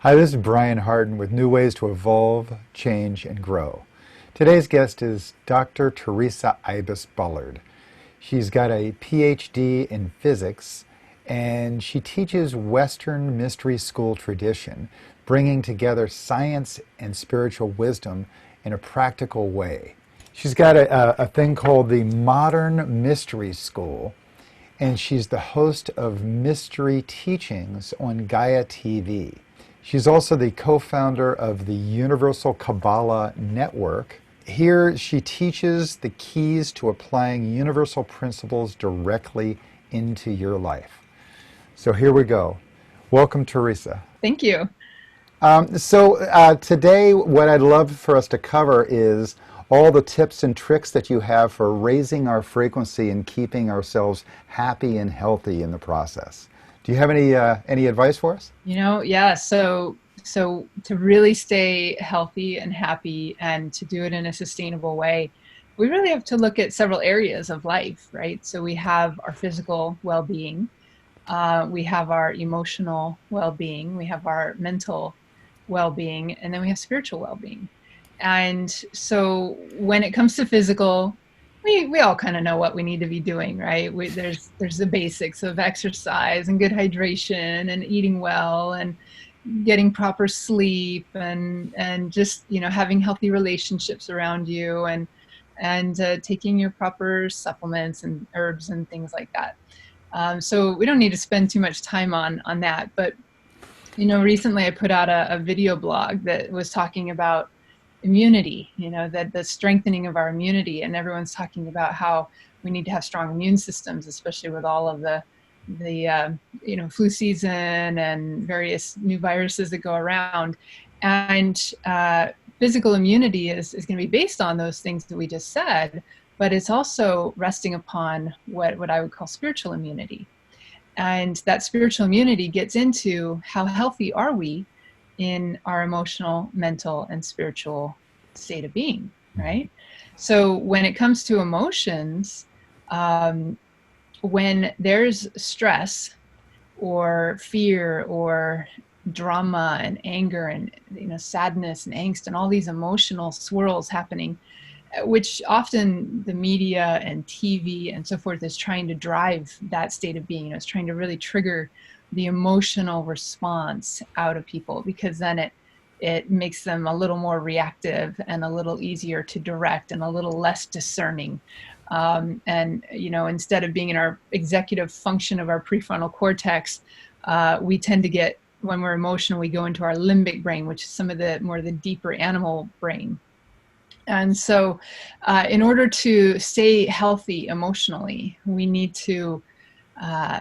Hi, this is Brian Hardin with New Ways to Evolve, Change, and Grow. Today's guest is Dr. Theresa Bullard. She's got a Ph.D. in physics, and she teaches Western mystery school tradition, bringing together science and spiritual wisdom in a practical way. She's got a thing called the Modern Mystery School, and she's the host of Mystery Teachings on Gaia TV. She's also the co-founder of the Universal Kabbalah Network. Here she teaches the keys to applying universal principles directly into your life. So here we go. Welcome, Theresa. Thank you. Today what I'd love for us to cover is all the tips and tricks that you have for raising our frequency and keeping ourselves happy and healthy in the process. Do you have any advice for us? Yeah, so to really stay healthy and happy and to do it in a sustainable way, we really have to look at several areas of life, right? So we have our physical well-being, we have our emotional well-being, we have our mental well-being, and then we have spiritual well-being. And so when it comes to physical, we all kind of know what we need to be doing, right? There's the basics of exercise and good hydration and eating well and getting proper sleep and just having healthy relationships around you and taking your proper supplements and herbs and things like that. So we don't need to spend too much time on that. But recently I put out a video blog that was talking about immunity, that the strengthening of our immunity, and everyone's talking about how we need to have strong immune systems, especially with all of the flu season and various new viruses that go around. And physical immunity is going to be based on those things that we just said, but it's also resting upon what I would call spiritual immunity. And that spiritual immunity gets into how healthy are we in our emotional, mental, and spiritual state of being, right? So when it comes to emotions, when there's stress or fear or drama and anger and sadness and angst and all these emotional swirls happening, which often the media and TV and so forth is trying to drive that state of being, it's trying to really trigger the emotional response out of people, because then it makes them a little more reactive and a little easier to direct and a little less discerning. And instead of being in our executive function of our prefrontal cortex, we tend to get, when we're emotional, we go into our limbic brain, which is some of the more the deeper animal brain. And so in order to stay healthy emotionally, we need to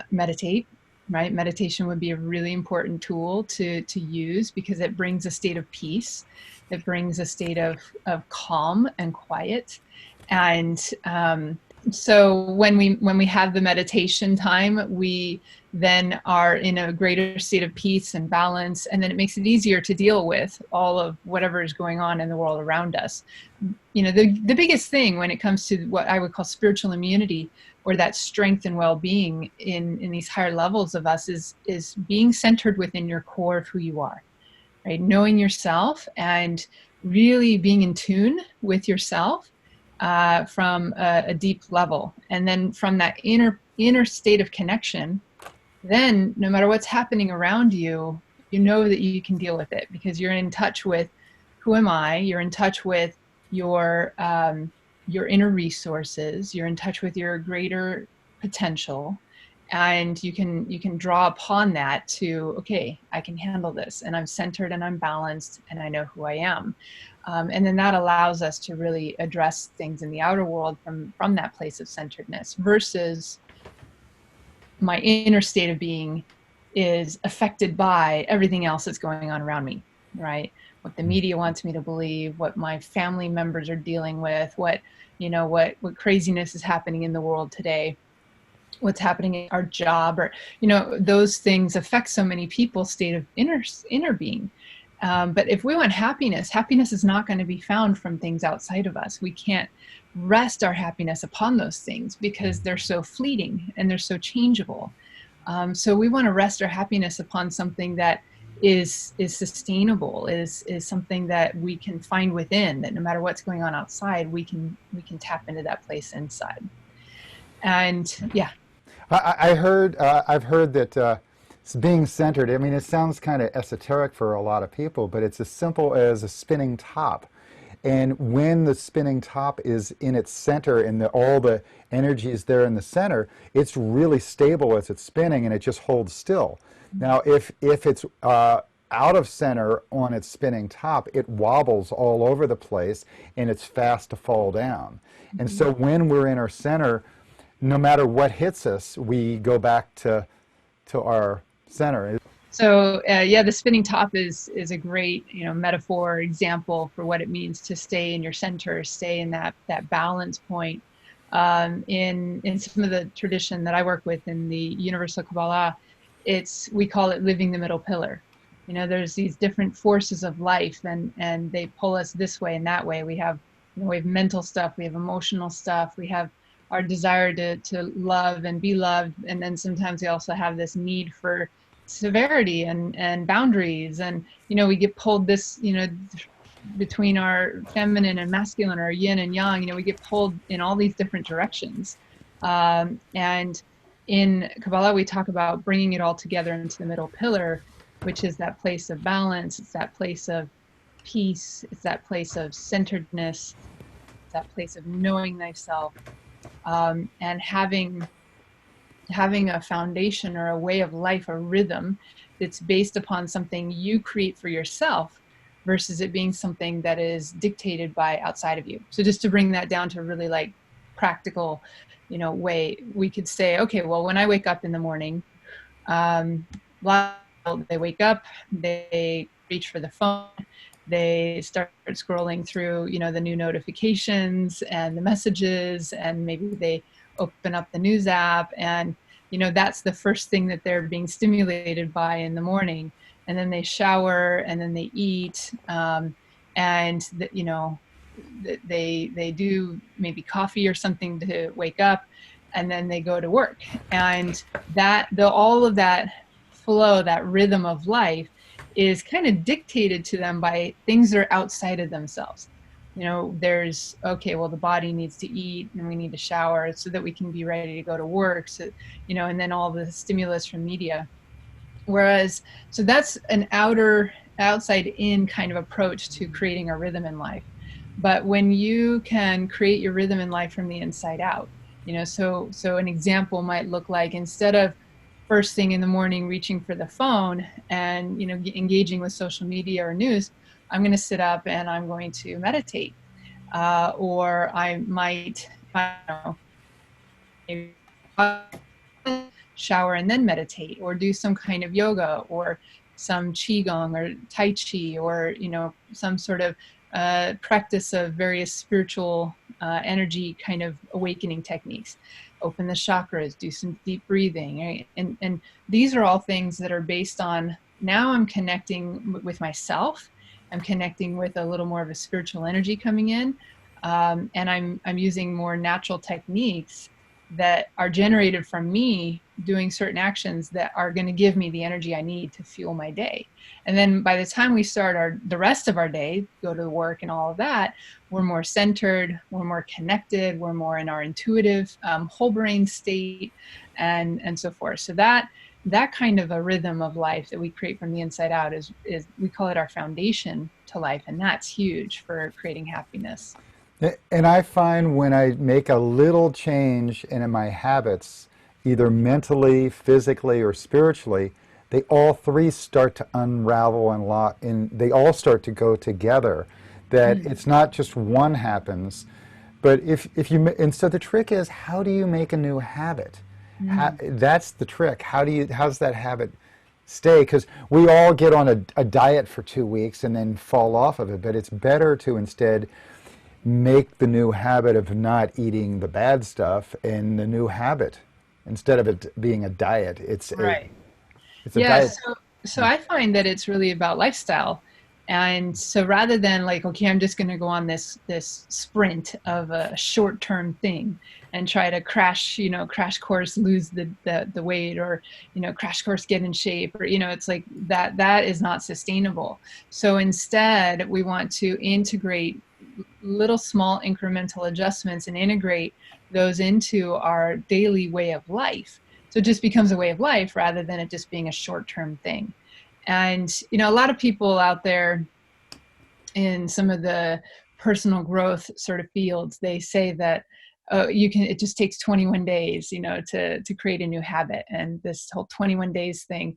meditate. Right? Meditation would be a really important tool to use, because it brings a state of peace. It brings a state of calm and quiet. And so when we have the meditation time, we then are in a greater state of peace and balance. And then it makes it easier to deal with all of whatever is going on in the world around us. The biggest thing when it comes to what I would call spiritual immunity, or that strength and well-being in these higher levels of us, is being centered within your core of who you are, right? Knowing yourself and really being in tune with yourself from a deep level. And then from that inner state of connection, then no matter what's happening around you, you know that you can deal with it, because you're in touch with who am I, you're in touch with your inner resources, you're in touch with your greater potential, and you can draw upon that to, okay, I can handle this, and I'm centered and I'm balanced and I know who I am. And then that allows us to really address things in the outer world from that place of centeredness, versus my inner state of being is affected by everything else that's going on around me, right? What the media wants me to believe, what my family members are dealing with, what craziness is happening in the world today, what's happening in our job, or, those things affect so many people's state of inner being. But if we want happiness is not going to be found from things outside of us. We can't rest our happiness upon those things because they're so fleeting and they're so changeable. So we want to rest our happiness upon something that is sustainable, is something that we can find within, that no matter what's going on outside, we can tap into that place inside. And yeah. I've heard that it's being centered. I mean, it sounds kind of esoteric for a lot of people, but it's as simple as a spinning top. And when the spinning top is in its center and all the energy is there in the center, it's really stable as it's spinning and it just holds still. Now, if it's out of center on its spinning top, it wobbles all over the place and it's fast to fall down. And so when we're in our center, no matter what hits us, we go back to our center. So yeah, the spinning top is a great, you know, metaphor example for what it means to stay in your center, stay in that balance point. In some of the tradition that I work with in the Universal Kabbalah, we call it living the middle pillar. You know, there's these different forces of life, and they pull us this way and that way. We have mental stuff, we have emotional stuff, we have our desire to love and be loved, and then sometimes we also have this need for severity and boundaries, and you know, we get pulled this, you know, between our feminine and masculine, or yin and yang, you know, we get pulled in all these different directions. And in Kabbalah, we talk about bringing it all together into the middle pillar, which is that place of balance. It's that place of peace. It's that place of centeredness. It's that place of knowing thyself, and having a foundation or a way of life, a rhythm that's based upon something you create for yourself versus it being something that is dictated by outside of you. So just to bring that down to a really like practical, you know, way, we could say, okay, well, when I wake up in the morning, they wake up, they reach for the phone, they start scrolling through, you know, the new notifications and the messages, and maybe they open up the news app, and you know, that's the first thing that they're being stimulated by in the morning. And then they shower, and then they eat, and you know, they do maybe coffee or something to wake up, and then they go to work. And all of that flow, that rhythm of life, is kind of dictated to them by things that are outside of themselves. You know, there's, okay, well, the body needs to eat, and we need to shower so that we can be ready to go to work. So, you know, and then all the stimulus from media. Whereas, so that's an outside in kind of approach to creating a rhythm in life. But when you can create your rhythm in life from the inside out, you know, so an example might look like, instead of first thing in the morning reaching for the phone and, you know, engaging with social media or news, I'm going to sit up and I'm going to meditate. Or I might, I don't know, shower and then meditate, or do some kind of yoga, or some qigong or tai chi, or, you know, some sort of practice of various spiritual energy kind of awakening techniques. Open the chakras, do some deep breathing, right? And these are all things that are based on, now I'm connecting with myself. I'm connecting with a little more of a spiritual energy coming in, and I'm using more natural techniques that are generated from me doing certain actions that are going to give me the energy I need to fuel my day. And then by the time we start the rest of our day, go to work and all of that, we're more centered, we're more connected, we're more in our intuitive whole brain state, and so forth. So that kind of a rhythm of life that we create from the inside out is we call it our foundation to life, and that's huge for creating happiness. And I find when I make a little change in my habits, either mentally, physically, or spiritually, they all three start to unravel and they all start to go together. That it's not just one happens, but and so the trick is, how do you make a new habit? That's the trick. How's that habit stay? Because we all get on a diet for 2 weeks and then fall off of it, but it's better to instead make the new habit of not eating the bad stuff, and the new habit, instead of it being a diet, it's right. a diet. So I find that it's really about lifestyle. And so rather than like, okay, I'm just going to go on this sprint of a short-term thing and try to crash course, lose the weight, or, crash course, get in shape, or, it's like that is not sustainable. So instead, we want to integrate little small incremental adjustments and integrate those into our daily way of life. So it just becomes a way of life rather than it just being a short-term thing. And, a lot of people out there in some of the personal growth sort of fields, they say that it just takes 21 days, to create a new habit. And this whole 21 days thing,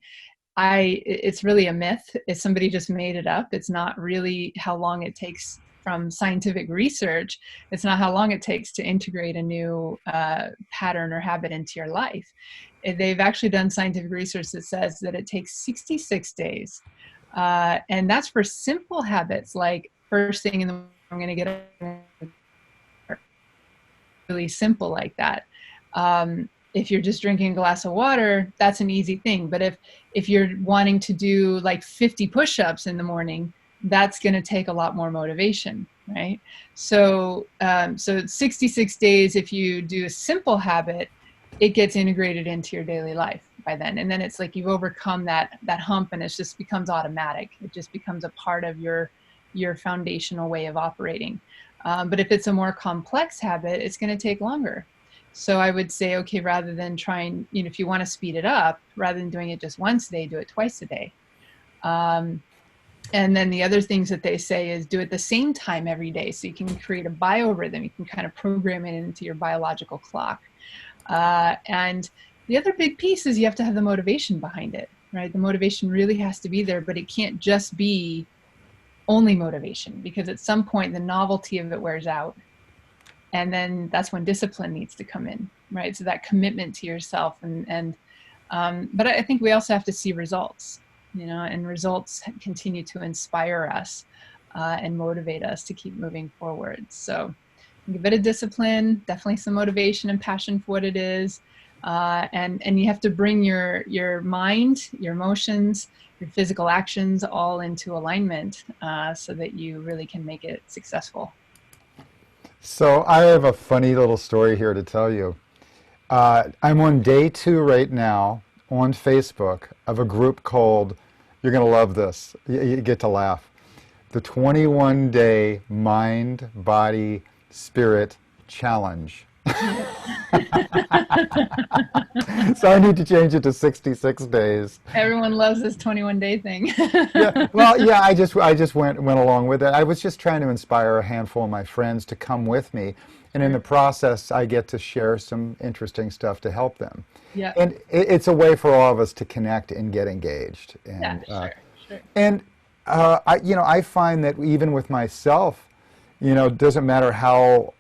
it's really a myth. If somebody just made it up, it's not really how long it takes from scientific research. It's not how long it takes to integrate a new pattern or habit into your life. They've actually done scientific research that says that it takes 66 days. And that's for simple habits, like first thing in the morning, I'm going to get up, really simple like that. If you're just drinking a glass of water, that's an easy thing. But if you're wanting to do like 50 push-ups in the morning, that's going to take a lot more motivation, right? So 66 days, if you do a simple habit, it gets integrated into your daily life by then. And then it's like you've overcome that hump, and it just becomes automatic. It just becomes a part of your foundational way of operating. But if it's a more complex habit, it's going to take longer. So I would say, okay, rather than trying, if you want to speed it up, rather than doing it just once a day, do it twice a day. And then the other things that they say is do it the same time every day. So you can create a biorhythm. You can kind of program it into your biological clock. And the other big piece is you have to have the motivation behind it, right? The motivation really has to be there, but it can't just be only motivation, because at some point the novelty of it wears out. And then that's when discipline needs to come in, right? So that commitment to yourself but I think we also have to see results, and results continue to inspire us and motivate us to keep moving forward. So a bit of discipline, definitely some motivation and passion for what it is. And you have to bring your mind, your emotions, your physical actions all into alignment so that you really can make it successful. So I have a funny little story here to tell you. I'm on day 2 right now on Facebook of a group called, you're going to love this, you get to laugh, the 21-Day Mind, Body, Spirit Challenge. So I need to change it to 66 days. Everyone loves this 21-day thing. Yeah, well, yeah, I just went along with it. I was just trying to inspire a handful of my friends to come with me, and in the process, I get to share some interesting stuff to help them. Yeah. And it's a way for all of us to connect and get engaged. And, yeah, sure. And I find that even with myself, it doesn't matter how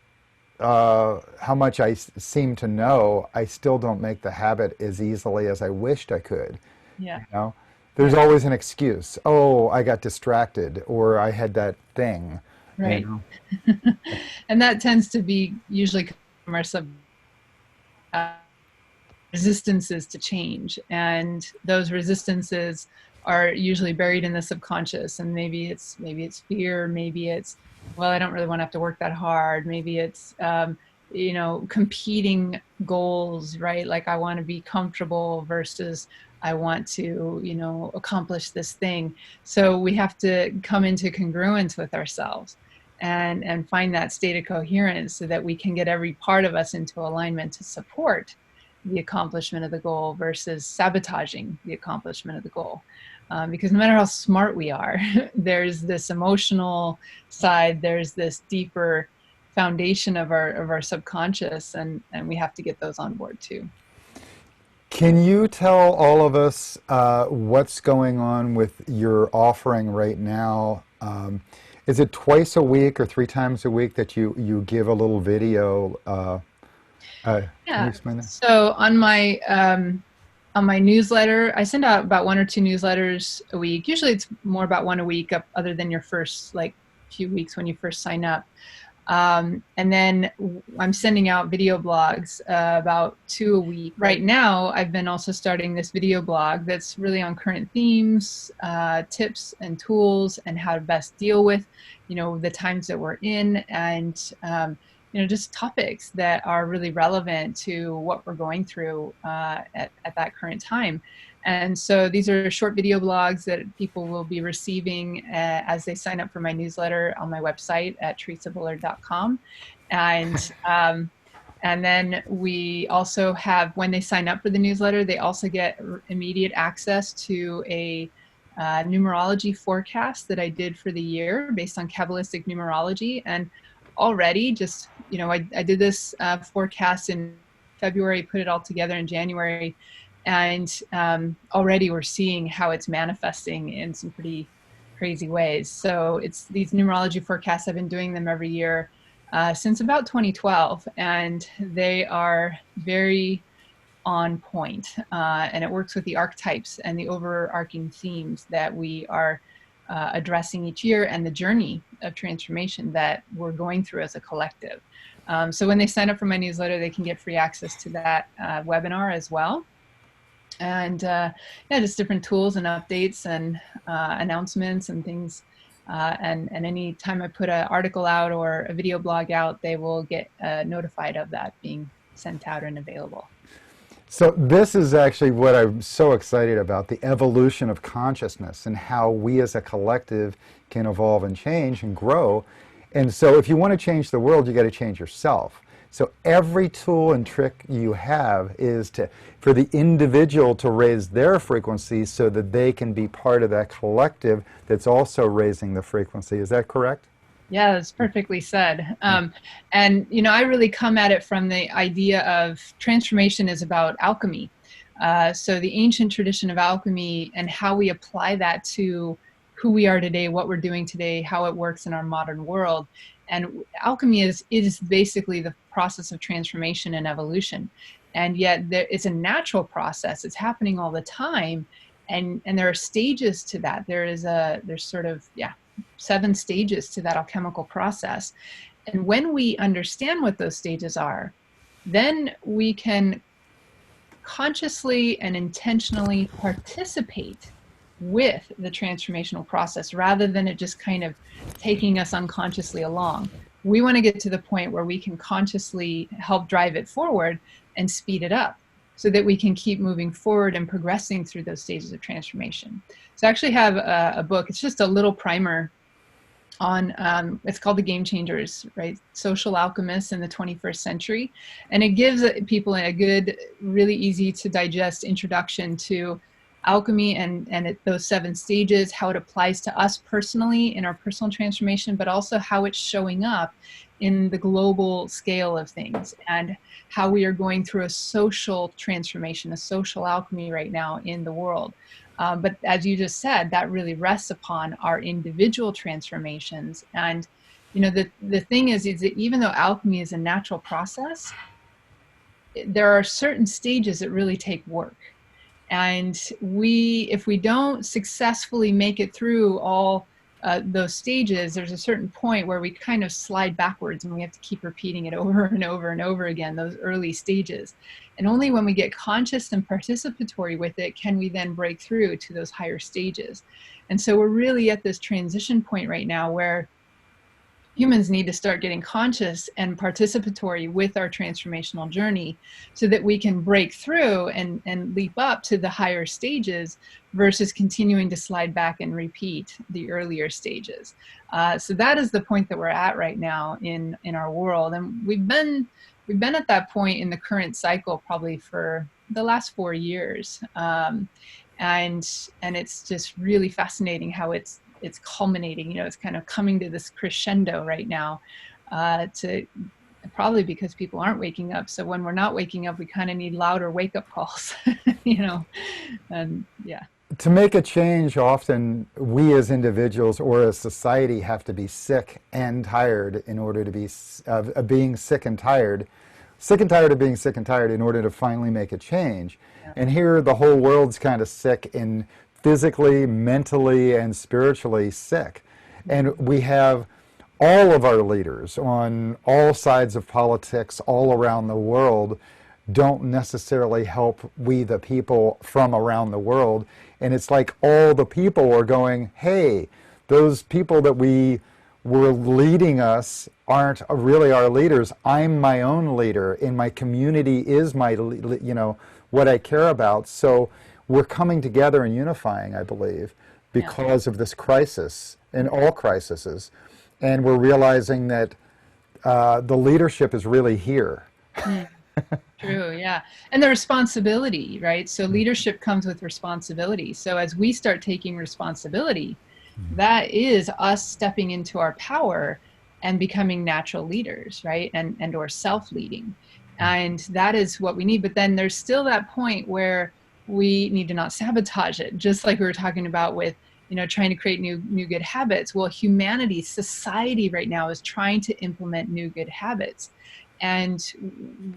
much I seem to know, I still don't make the habit as easily as I wished I could. Yeah. There's always an excuse. Oh, I got distracted, or I had that thing. Right. And that tends to be usually from our resistances to change. And those resistances are usually buried in the subconscious. And maybe it's fear, maybe it's, well, I don't really want to have to work that hard. Maybe it's, competing goals, right? Like I want to be comfortable versus I want to, accomplish this thing. So we have to come into congruence with ourselves and find that state of coherence so that we can get every part of us into alignment to support the accomplishment of the goal versus sabotaging the accomplishment of the goal. Because no matter how smart we are, there's this emotional side, there's this deeper foundation of our subconscious, and we have to get those on board too. Can you tell all of us what's going on with your offering right now? Is it twice a week or 3 times a week that you give a little video? Can you explain that? So on my newsletter, I send out about 1 or 2 newsletters a week. Usually it's more about 1 a week, other than your first few weeks when you first sign up. And then I'm sending out video blogs, about 2 a week. Right now, I've been also starting this video blog that's really on current themes, tips and tools, and how to best deal with, the times that we're in, and, just topics that are really relevant to what we're going through at that current time. And so these are short video blogs that people will be receiving as they sign up for my newsletter on my website at theresabullard.com. And then we also have, when they sign up for the newsletter, they also get immediate access to a numerology forecast that I did for the year based on Kabbalistic numerology. And already just, I did this forecast in February, put it all together in January. And already we're seeing how it's manifesting in some pretty crazy ways. So it's these numerology forecasts, I've been doing them every year since about 2012, and they are very on point. And it works with the archetypes and the overarching themes that we are addressing each year, and the journey of transformation that we're going through as a collective. So when they sign up for my newsletter, they can get free access to that webinar as well. And just different tools and updates and announcements and things. And any time I put an article out or a video blog out, they will get notified of that being sent out and available. So this is actually what I'm so excited about, the evolution of consciousness and how we as a collective can evolve and change and grow. And so if you want to change the world, you got to change yourself. So every tool and trick you have is for the individual to raise their frequency so that they can be part of that collective that's also raising the frequency. Is that correct? Yeah, that's perfectly said. And, I really come at it from the idea of transformation is about alchemy. So the ancient tradition of alchemy and how we apply that to who we are today, what we're doing today, how it works in our modern world. And alchemy is basically the process of transformation and evolution. And yet it's a natural process. It's happening all the time. And there are stages to that. There's 7 stages to that alchemical process. And when we understand what those stages are, then we can consciously and intentionally participate with the transformational process rather than it just kind of taking us unconsciously along. We want to get to the point where we can consciously help drive it forward and speed it up so that we can keep moving forward and progressing through those stages of transformation. So I actually have a book. It's just a little primer on, it's called The Game Changers, right? Social Alchemists in the 21st Century. And it gives people a good, really easy to digest introduction to alchemy and those 7 stages, how it applies to us personally in our personal transformation, but also how it's showing up in the global scale of things and how we are going through a social transformation, a social alchemy right now in the world. But as you just said, that really rests upon our individual transformations. And, the thing is that even though alchemy is a natural process, there are certain stages that really take work. And if we don't successfully make it through all those stages, there's a certain point where we kind of slide backwards and we have to keep repeating it over and over and over again, those early stages. And only when we get conscious and participatory with it can we then break through to those higher stages. And so we're really at this transition point right now where humans need to start getting conscious and participatory with our transformational journey so that we can break through and leap up to the higher stages versus continuing to slide back and repeat the earlier stages. So that is the point that we're at right now in our world. And we've been at that point in the current cycle probably for the last 4 years. And it's just really fascinating how it's culminating, it's kind of coming to this crescendo right now, probably because people aren't waking up. So when we're not waking up, we kind of need louder wake up calls, and yeah. To make a change, often we as individuals or as society have to be sick and tired in order to be, being sick and tired of being sick and tired in order to finally make a change. Yeah. And here the whole world's kind of sick in physically, mentally, and spiritually sick. And we have all of our leaders on all sides of politics all around the world don't necessarily help we the people from around the world. And it's like all the people are going, hey, those people that we were leading us aren't really our leaders. I'm my own leader, and my community is my, what I care about. So we're coming together and unifying, I believe, because of this crisis and all crises. And we're realizing that the leadership is really here. True, yeah. And the responsibility, right? So leadership comes with responsibility. So as we start taking responsibility, that is us stepping into our power and becoming natural leaders, right? And or self-leading. And that is what we need. But then there's still that point where we need to not sabotage it, just like we were talking about with, trying to create new good habits. Well, humanity, society right now is trying to implement new good habits. And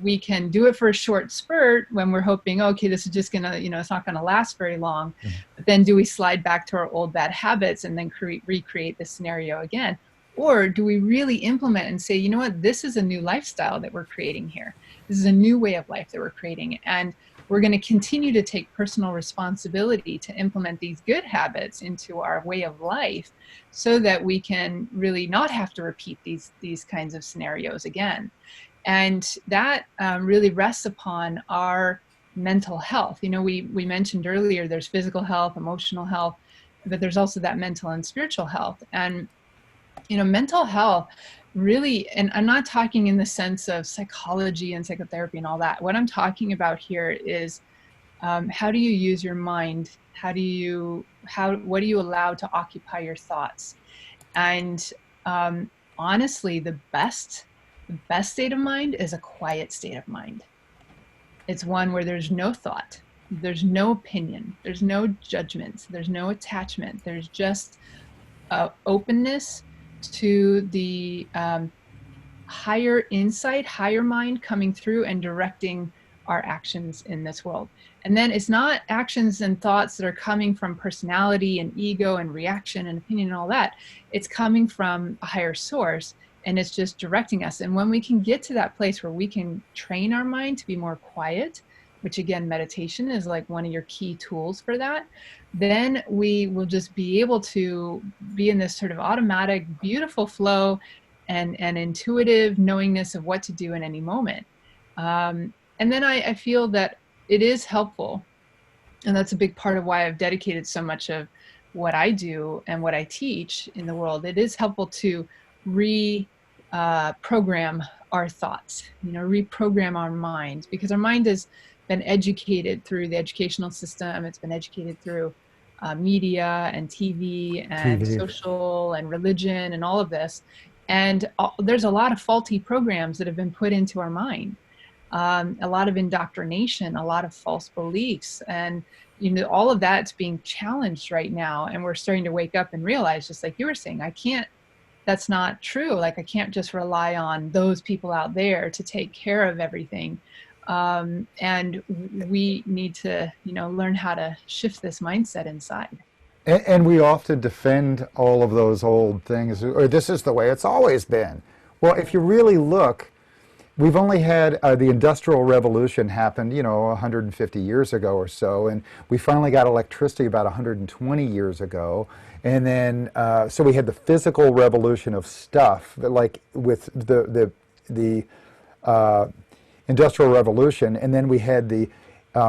we can do it for a short spurt when we're hoping, okay, this is just gonna, it's not gonna last very long. But then do we slide back to our old bad habits and then recreate the scenario again? Or do we really implement and say, you know what, this is a new lifestyle that we're creating here. This is a new way of life that we're creating. And we're going to continue to take personal responsibility to implement these good habits into our way of life so that we can really not have to repeat these kinds of scenarios again. And that really rests upon our mental health. We mentioned earlier, there's physical health, emotional health, but there's also that mental and spiritual health. And, mental health really, and I'm not talking in the sense of psychology and psychotherapy and all that. What I'm talking about here is how do you use your mind? What do you allow to occupy your thoughts? And honestly, the best state of mind is a quiet state of mind. It's one where there's no thought, there's no opinion, there's no judgment, there's no attachment. There's just openness to the higher insight, higher mind coming through and directing our actions in this world. And then it's not actions and thoughts that are coming from personality and ego and reaction and opinion and all that. It's coming from a higher source, and it's just directing us. And when we can get to that place where we can train our mind to be more quiet, which again, meditation is like one of your key tools for that, then we will just be able to be in this sort of automatic, beautiful flow and intuitive knowingness of what to do in any moment. And then I feel that it is helpful, and that's a big part of why I've dedicated so much of what I do and what I teach in the world. It is helpful to reprogram our thoughts, reprogram our minds, because our mind has been educated through the educational system. It's been educated through media and TV and social and religion and all of this. And there's a lot of faulty programs that have been put into our mind. A lot of indoctrination, a lot of false beliefs. And, all of that's being challenged right now. And we're starting to wake up and realize, just like you were saying, that's not true. Like, I can't just rely on those people out there to take care of everything. And we need to, learn how to shift this mindset inside. And we often defend all of those old things, or this is the way it's always been. Well, if you really look, we've only had the Industrial Revolution happened, 150 years ago or so, and we finally got electricity about 120 years ago. And then, so we had the physical revolution of stuff, like with the Industrial Revolution, and then we had the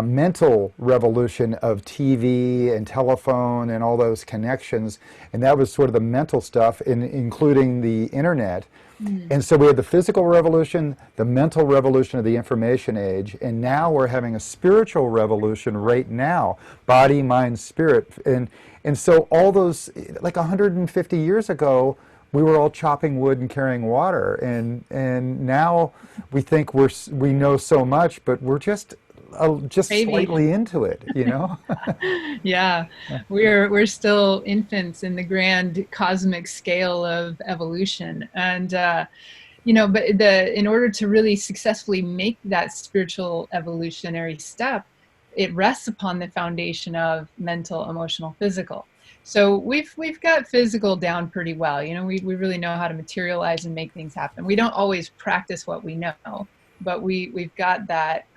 mental revolution of TV and telephone and all those connections, and that was sort of the mental stuff, including the internet. And so we had the physical revolution, the mental revolution of the information age, and now we're having a spiritual revolution right now, body, mind, spirit. And so all those, like 150 years ago, we were all chopping wood and carrying water, and now we think we know so much, but we're just slightly into it, Yeah, we're still infants in the grand cosmic scale of evolution, and but in order to really successfully make that spiritual evolutionary step, it rests upon the foundation of mental, emotional, physical. So we've got physical down pretty well. You know, we really know how to materialize and make things happen. We don't always practice what we know, but we've got that.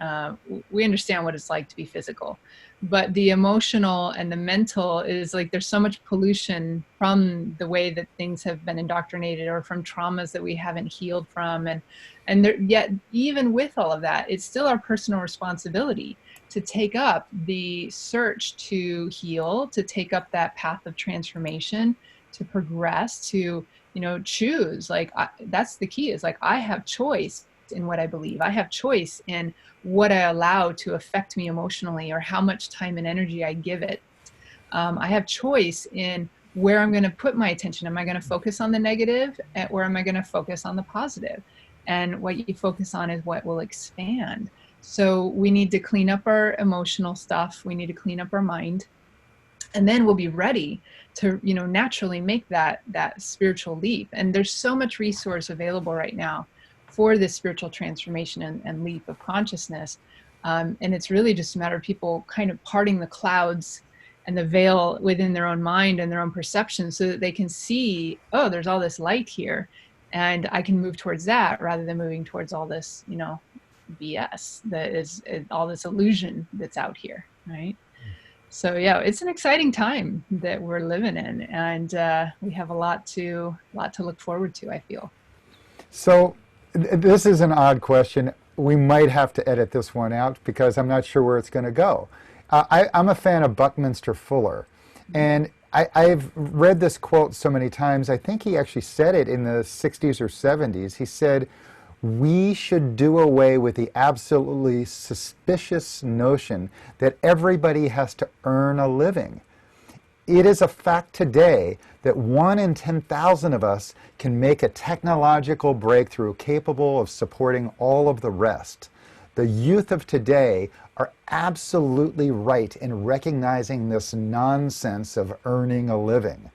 We understand what it's like to be physical. But the emotional and the mental is like, there's so much pollution from the way that things have been indoctrinated, or from traumas that we haven't healed from. And there, yet even with all of that, it's still our personal responsibility to take up the search to heal, to take up that path of transformation, to progress, to, you know, choose. Like, that's the key, is like, I have choice in what I believe. I have choice in what I allow to affect me emotionally, or how much time and energy I give it. I have choice in where I'm going to put my attention. Am I going to focus on the negative, or am I going to focus on the positive? And what you focus on is what will expand. So we need to clean up our emotional stuff. We need to clean up our mind, and then we'll be ready to, you know, naturally make that spiritual leap. And there's so much resource available right now for this spiritual transformation and leap of consciousness. And it's really just a matter of people kind of parting the clouds and the veil within their own mind and their own perception, so that they can see, oh, there's all this light here, and I can move towards that, rather than moving towards all this, you know, BS that is all this illusion that's out here, right? So yeah, it's an exciting time that we're living in, and we have a lot to look forward to, I feel. So this is an odd question. We might have to edit this one out because I'm not sure where it's going to go. I'm a fan of Buckminster Fuller, and I've read this quote so many times. I think he actually said it in the 60s or 70s. He said, "We should do away with the absolutely suspicious notion that everybody has to earn a living. It is a fact today that 1 in 10,000 of us can make a technological breakthrough capable of supporting all of the rest. The youth of today are absolutely right in recognizing this nonsense of earning a living.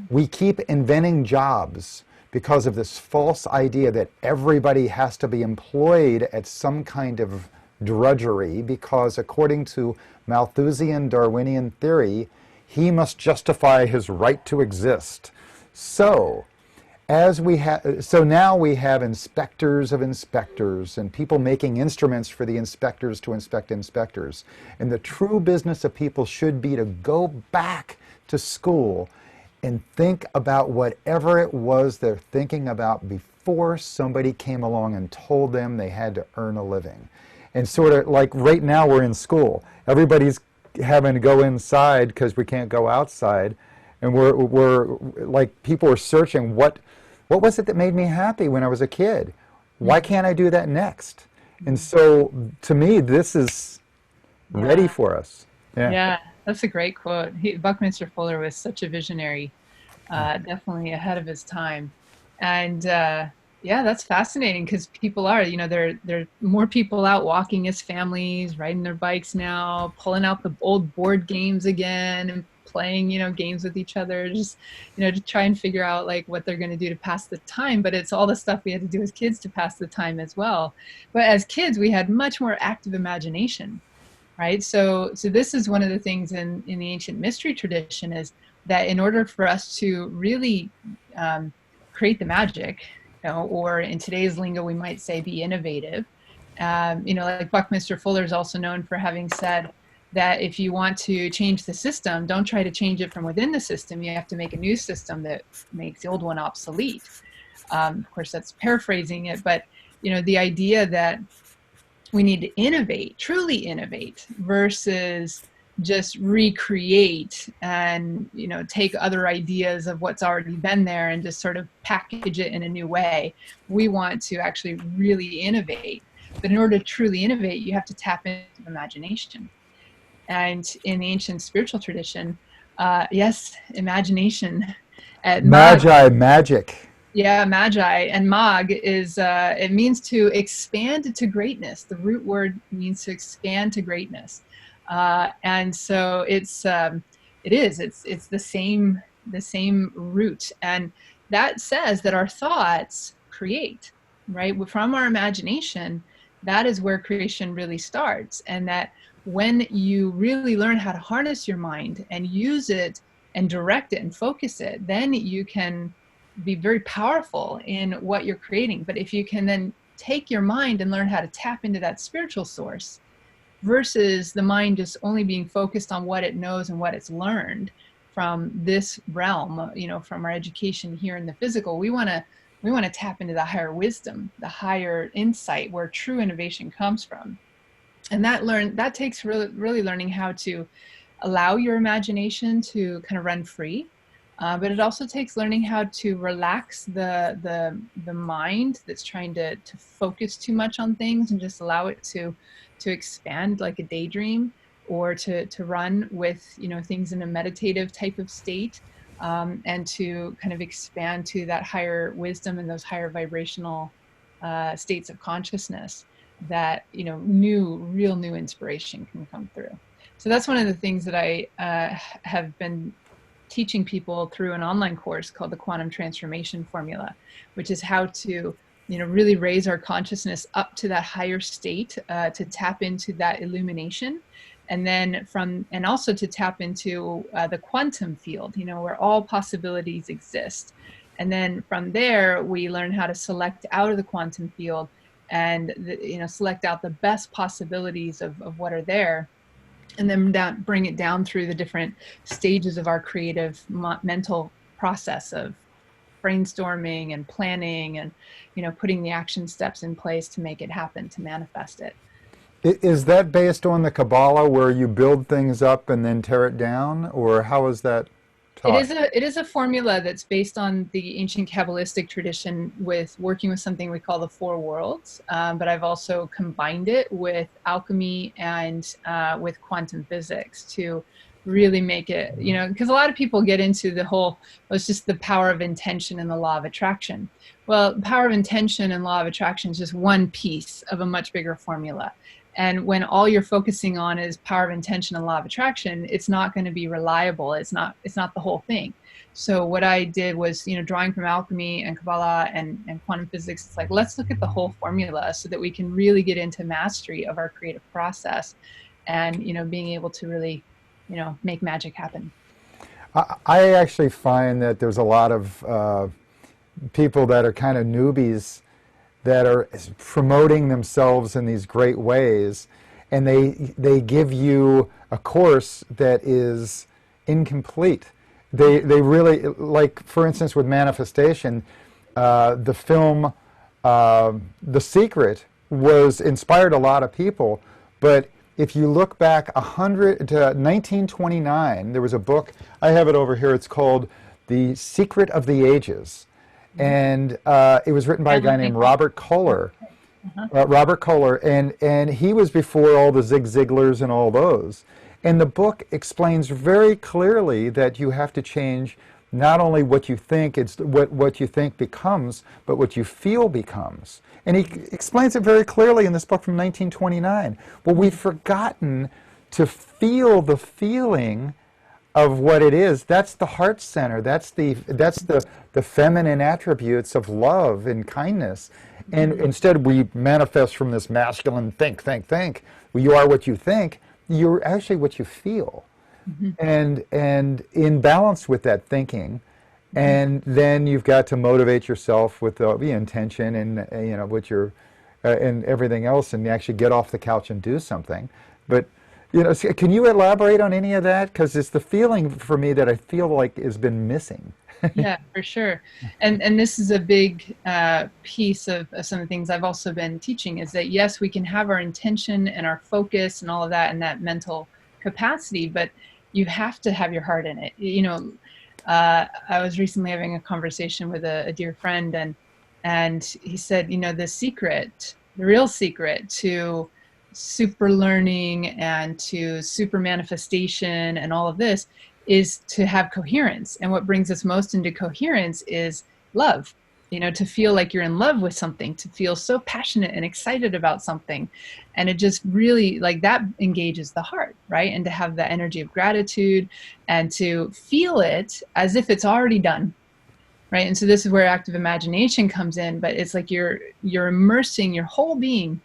We keep inventing jobs because of this false idea that everybody has to be employed at some kind of drudgery, because according to Malthusian Darwinian theory, he must justify his right to exist. So now we have inspectors of inspectors, and people making instruments for the inspectors to inspect inspectors. And the true business of people should be to go back to school and think about whatever it was they're thinking about before somebody came along and told them they had to earn a living." And sort of like right now we're in school. Everybody's having to go inside because we can't go outside. And we're like, people are searching, what was it that made me happy when I was a kid? Why can't I do that next? And so to me, this is ready for us. Yeah, that's a great quote. Buckminster Fuller was such a visionary, definitely ahead of his time. And yeah, that's fascinating, because people are, you know, there are more people out walking as families, riding their bikes now, pulling out the old board games again and playing, you know, games with each other, just, you know, to try and figure out like what they're going to do to pass the time. But it's all the stuff we had to do as kids to pass the time as well. But as kids, we had much more active imagination, right? So this is one of the things in the ancient mystery tradition, is that in order for us to really create the magic, you know, or in today's lingo, we might say be innovative. You know, like Buckminster Fuller is also known for having said that if you want to change the system, don't try to change it from within the system. You have to make a new system that makes the old one obsolete. Of course, that's paraphrasing it, but, you know, the idea that we need to innovate, truly innovate, versus just recreate and, you know, take other ideas of what's already been there and just sort of package it in a new way. We want to actually really innovate. But in order to truly innovate, you have to tap into imagination. And in the ancient spiritual tradition, yes, imagination. Magic. Yeah, magi. And mag is, it means to expand to greatness. The root word means to expand to greatness. And so it's the same root. And that says that our thoughts create, right? From our imagination, that is where creation really starts. And that when you really learn how to harness your mind and use it and direct it and focus it, then you can be very powerful in what you're creating. But if you can then take your mind and learn how to tap into that spiritual source versus the mind just only being focused on what it knows and what it's learned from this realm, you know, from our education here in the physical, we want to tap into the higher wisdom, the higher insight where true innovation comes from. And that takes really learning how to allow your imagination to kind of run free. But it also takes learning how to relax the mind that's trying to focus too much on things and just allow it to expand like a daydream, or to run with, you know, things in a meditative type of state, and to kind of expand to that higher wisdom and those higher vibrational states of consciousness that, you know, real new inspiration can come through. So that's one of the things that I have been teaching people through an online course called the Quantum Transformation Formula, which is how to, you know, really raise our consciousness up to that higher state, to tap into that illumination, and then and also to tap into the quantum field, you know, where all possibilities exist. And then from there, we learn how to select out of the quantum field and, you know, select out the best possibilities of what are there, and then bring it down through the different stages of our creative mental process of brainstorming and planning and, you know, putting the action steps in place to make it happen, to manifest it. Is that based on the Kabbalah, where you build things up and then tear it down, or how is that taught? It is a formula that's based on the ancient Kabbalistic tradition, with working with something we call the four worlds. But I've also combined it with alchemy and with quantum physics to really make it, you know, because a lot of people get into the whole, well, it's just the power of intention and the law of attraction. Well, the power of intention and law of attraction is just one piece of a much bigger formula. And when all you're focusing on is power of intention and law of attraction, it's not going to be reliable. It's not the whole thing. So what I did was, you know, drawing from alchemy and Kabbalah and quantum physics, it's like, let's look at the whole formula so that we can really get into mastery of our creative process and, you know, being able to really, you know, make magic happen. I actually find that there's a lot of people that are kind of newbies that are promoting themselves in these great ways, and they give you a course that is incomplete. They really, like, for instance, with manifestation, the film The Secret inspired a lot of people, but if you look back 1929, there was a book, I have it over here, it's called The Secret of the Ages. And it was written by a guy named Robert Kohler. Robert Kohler, and he was before all the Zig Ziglars and all those. And the book explains very clearly that you have to change not only what you think, it's what you think becomes, but what you feel becomes. And he explains it very clearly in this book from 1929. Well, we've forgotten to feel the feeling of what it is. That's the heart center. That's the feminine attributes of love and kindness. And instead we manifest from this masculine think. Well, you are what you think. You're actually what you feel. And in balance with that thinking, and then you've got to motivate yourself with the intention and you know what you're and everything else, and actually get off the couch and do something. But you know, can you elaborate on any of that? Because it's the feeling for me that I feel like has been missing. Yeah, for sure. And this is a big piece of some of the things I've also been teaching, is that yes, we can have our intention and our focus and all of that and that mental capacity, but you have to have your heart in it. You know, I was recently having a conversation with a dear friend, and he said, you know, the real secret to super learning and to super manifestation and all of this is to have coherence. And what brings us most into coherence is love. You know, to feel like you're in love with something, to feel so passionate and excited about something. And it just really, like, that engages the heart, right? And to have the energy of gratitude and to feel it as if it's already done, right? And so this is where active imagination comes in, but it's like you're immersing your whole being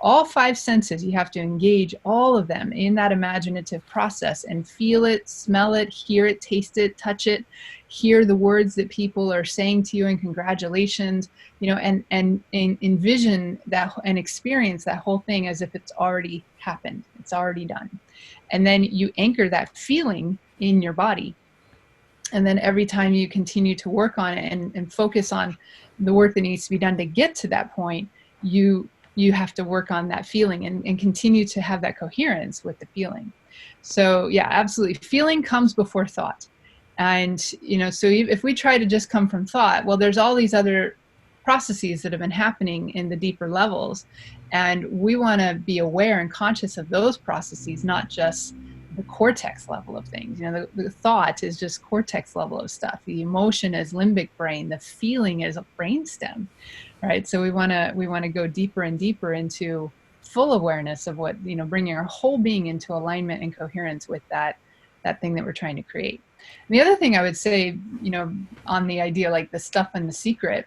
all five senses, you have to engage all of them in that imaginative process and feel it, smell it, hear it, taste it, touch it, hear the words that people are saying to you and congratulations, and envision that and experience that whole thing as if it's already happened, it's already done. And then you anchor that feeling in your body. And then every time you continue to work on it and focus on the work that needs to be done to get to that point, you have to work on that feeling and continue to have that coherence with the feeling. So yeah, absolutely. Feeling comes before thought. And, so if we try to just come from thought, well, there's all these other processes that have been happening in the deeper levels. And we want to be aware and conscious of those processes, not just the cortex level of things. The thought is just cortex level of stuff. The emotion is limbic brain. The feeling is a brainstem, right? So we want to go deeper and deeper into full awareness of what, bringing our whole being into alignment and coherence with that thing that we're trying to create. And the other thing I would say, on the idea like the stuff and the secret,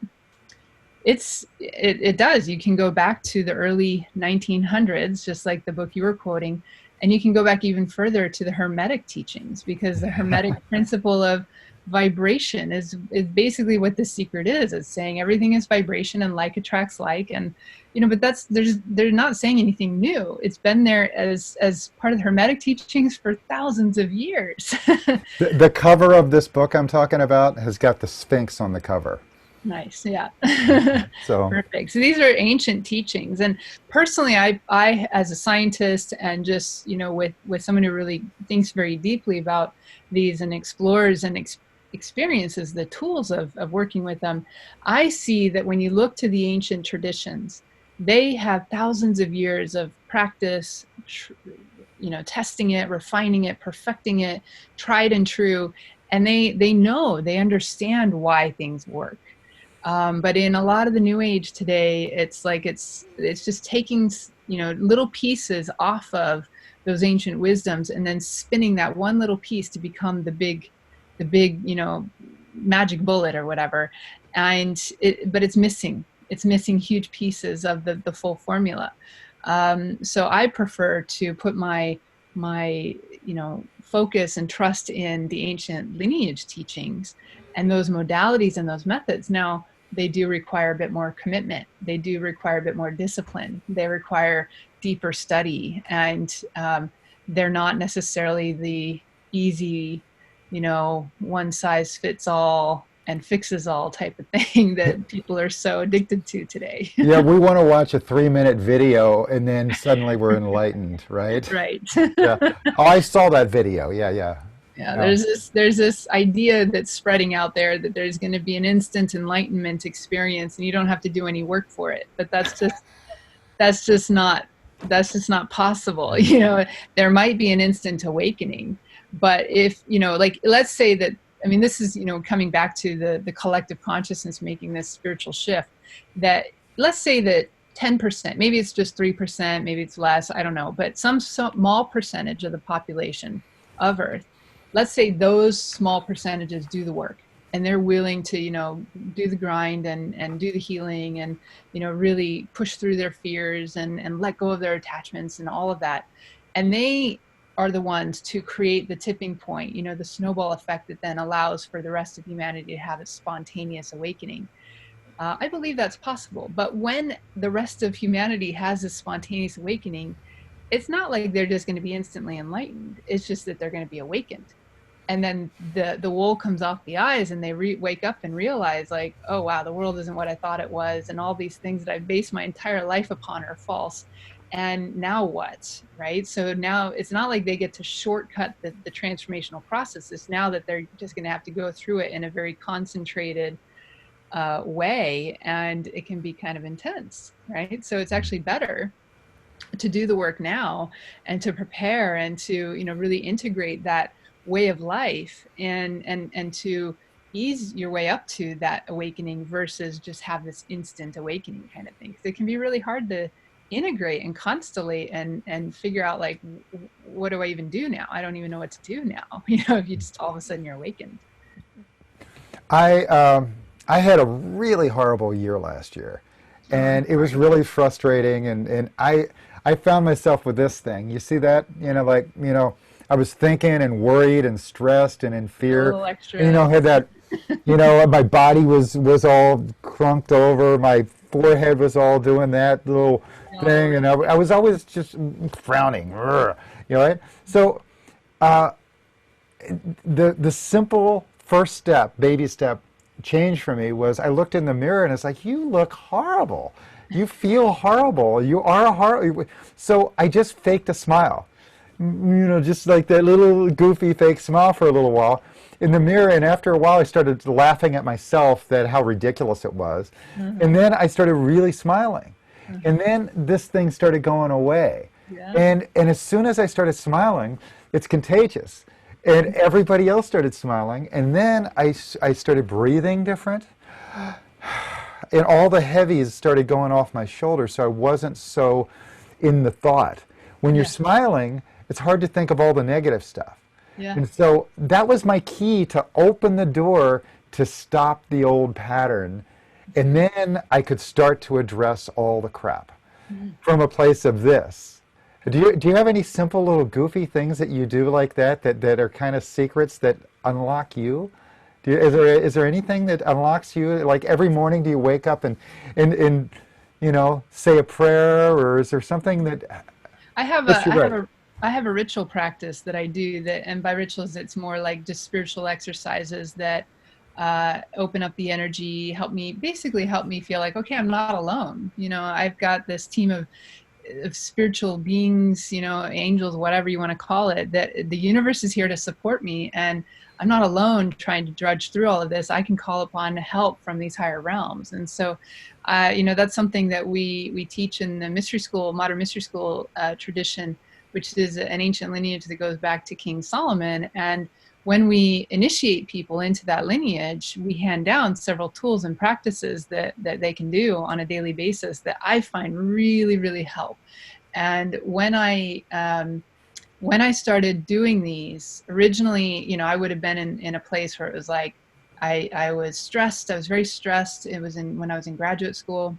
it does. You can go back to the early 1900s, just like the book you were quoting, and you can go back even further to the Hermetic teachings, because the Hermetic principle of vibration is basically what the secret is. It's saying everything is vibration and like attracts like, and but they're not saying anything new. It's been there as part of the Hermetic teachings for thousands of years. The cover of this book I'm talking about has got the Sphinx on the cover. Nice. Yeah. So perfect. So these are ancient teachings. And personally, I as a scientist and just, with someone who really thinks very deeply about these and explores and experiences the tools of working with them, I see that when you look to the ancient traditions, they have thousands of years of practice, testing it, refining it, perfecting it, tried and true. And they understand why things work. But in a lot of the new age today, it's like it's just taking little pieces off of those ancient wisdoms and then spinning that one little piece to become the big magic bullet or whatever. But it's missing huge pieces of the full formula. So I prefer to put my focus and trust in the ancient lineage teachings and those modalities and those methods. Now, they do require a bit more commitment. They do require a bit more discipline. They require deeper study, and they're not necessarily the easy, one size fits all and fixes all type of thing that people are so addicted to today. Yeah, we want to watch a 3-minute video and then suddenly we're enlightened, right? Right. Yeah. Oh, I saw that video. Yeah. Yeah, there's this idea that's spreading out there that there's going to be an instant enlightenment experience and you don't have to do any work for it. But that's just not possible. There might be an instant awakening, but if like, let's say that, this is coming back to the collective consciousness making this spiritual shift, that let's say that 10%, maybe it's just 3%, maybe it's less, I don't know, but some small percentage of the population of Earth, let's say those small percentages do the work and they're willing to, do the grind and do the healing and, really push through their fears and let go of their attachments and all of that. And they are the ones to create the tipping point, the snowball effect that then allows for the rest of humanity to have a spontaneous awakening. I believe that's possible. But when the rest of humanity has a spontaneous awakening, it's not like they're just going to be instantly enlightened. It's just that they're going to be awakened. And then the wool comes off the eyes and they wake up and realize like, oh, wow, the world isn't what I thought it was. And all these things that I've based my entire life upon are false. And now what, right? So now it's not like they get to shortcut the transformational process. It's now that they're just going to have to go through it in a very concentrated way. And it can be kind of intense, right? So it's actually better to do the work now and to prepare and to, really integrate that way of life and to ease your way up to that awakening versus just have this instant awakening kind of thing. Because it can be really hard to integrate and constellate and figure out like, what do I even do now? I don't even know what to do now. If you just all of a sudden you're awakened. I had a really horrible year last year. and it was really frustrating. And I found myself with this thing. You see that? Like, I was thinking and worried and stressed and in A fear. little extra. And, had that, my body was all crunked over. My forehead was all doing that little thing. And I was always just frowning. Right? So the simple first step, baby step, change for me was I looked in the mirror and it's like, you look horrible. You feel horrible. You are horrible. So I just faked a smile, just like that little goofy fake smile for a little while in the mirror. And after a while, I started laughing at myself that how ridiculous it was. And then I started really smiling. And then this thing started going away. Yeah. And as soon as I started smiling, it's contagious. And everybody else started smiling. And then I started breathing different. And all the heavies started going off my shoulders, so I wasn't so in the thought. When you're smiling, it's hard to think of all the negative stuff. Yeah. And so that was my key to open the door to stop the old pattern. And then I could start to address all the crap from a place of this. Do you have any simple little goofy things that you do like that are kind of secrets that unlock you? Is there anything that unlocks you? Like every morning, do you wake up and say a prayer, or is there something that? I have a ritual practice that I do and by rituals, it's more like just spiritual exercises that open up the energy, help me feel like, okay, I'm not alone. I've got this team of spiritual beings, angels, whatever you want to call it, that the universe is here to support me, and I'm not alone trying to drudge through all of this. I can call upon help from these higher realms. And so, that's something that we teach in the mystery school, modern mystery school tradition, which is an ancient lineage that goes back to King Solomon. And when we initiate people into that lineage, we hand down several tools and practices that they can do on a daily basis that I find really, really help. And when I started doing these, originally, I would have been in a place where it was like, I was stressed. I was very stressed. It was when I was in graduate school.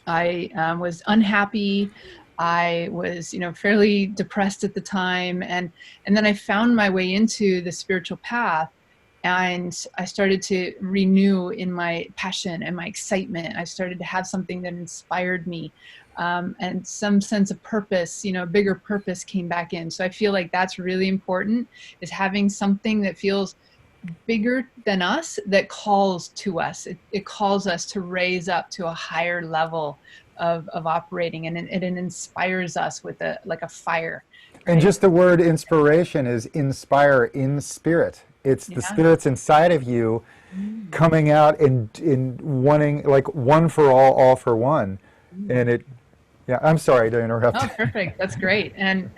I was unhappy. I was, fairly depressed at the time. And then I found my way into the spiritual path, and I started to renew in my passion and my excitement. I started to have something that inspired me. And some sense of purpose, a bigger purpose came back in. So I feel like that's really important, is having something that feels bigger than us, that calls to us. It calls us to raise up to a higher level of operating, and it inspires us with a fire. Right? And just the word inspiration is inspire in spirit. It's the spirits inside of you coming out in wanting, like, one for all for one. And I'm sorry to interrupt. Oh, perfect. That's great. And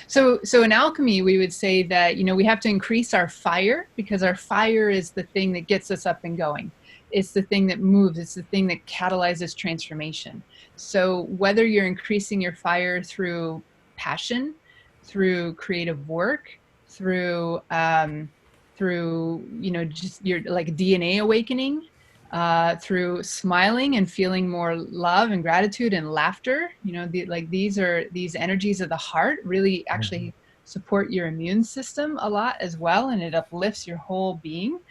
so in alchemy, we would say that, we have to increase our fire, because our fire is the thing that gets us up and going. It's the thing that moves. It's the thing that catalyzes transformation. So whether you're increasing your fire through passion, through creative work, through just your like DNA awakening, through smiling and feeling more love and gratitude and laughter, these energies of the heart really actually support your immune system a lot as well, and it uplifts your whole being.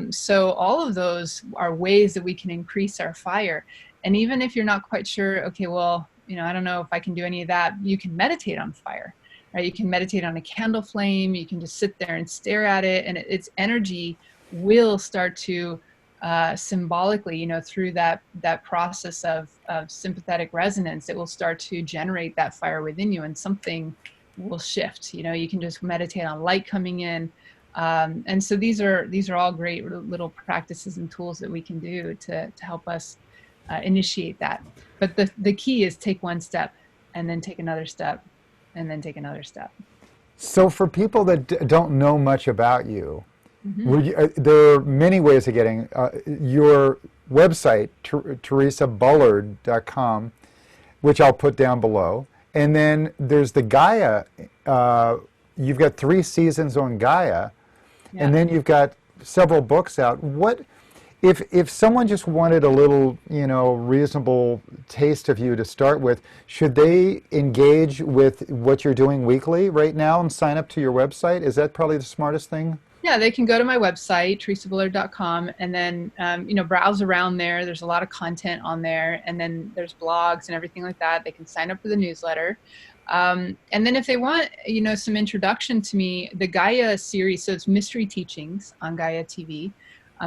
So all of those are ways that we can increase our fire. And even if you're not quite sure, okay, well, I don't know if I can do any of that, you can meditate on fire, right? You can meditate on a candle flame. You can just sit there and stare at it, and its energy will start to symbolically, through that process of sympathetic resonance, it will start to generate that fire within you, and something will shift. You can just meditate on light coming in. And so these are all great little practices and tools that we can do to help us initiate that. But the key is take one step, and then take another step, and then take another step. So for people that don't know much about you, there are many ways of getting your website, theresabullard.com, which I'll put down below. And then there's the Gaia. You've got 3 seasons on Gaia, and then you've got several books out. What if someone just wanted a little, reasonable taste of you to start with, should they engage with what you're doing weekly right now and sign up to your website? Is that probably the smartest thing? Yeah, they can go to my website, theresabullard.com, and then, browse around there. There's a lot of content on there, and then there's blogs and everything like that. They can sign up for the newsletter. And then if they want, some introduction to me, the Gaia series, so it's Mystery Teachings on Gaia TV.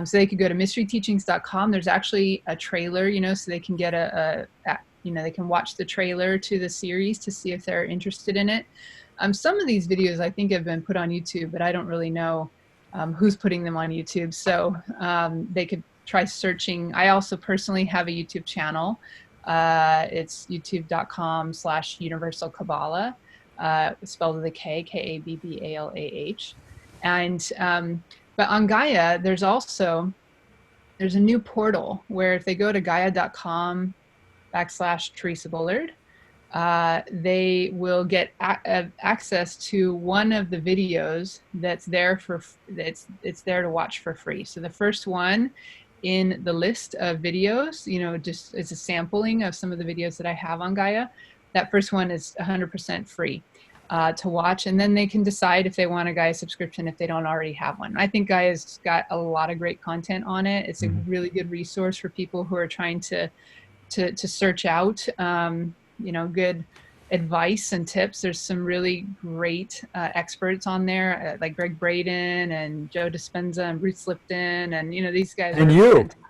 So they could go to mysteryteachings.com. There's actually a trailer, so they can get they can watch the trailer to the series to see if they're interested in it. Some of these videos I think have been put on YouTube, but I don't really know who's putting them on YouTube. So they could try searching. I also personally have a YouTube channel. It's youtube.com/Universal Kabbalah, spelled with a K, Kabbalah. And but on Gaia, there's a new portal where if they go to gaia.com/Theresa Bullard, they will get access to one of the videos that's there it's there to watch for free. So the first one in the list of videos, just it's a sampling of some of the videos that I have on Gaia. That first one is 100% free to watch, and then they can decide if they want a Gaia subscription if they don't already have one. I think Gaia's got a lot of great content on it. It's a really good resource for people who are trying to search out good advice and tips. There's some really great experts on there, like Greg Braden and Joe Dispenza and Bruce Lipton, and these guys and are you fantastic.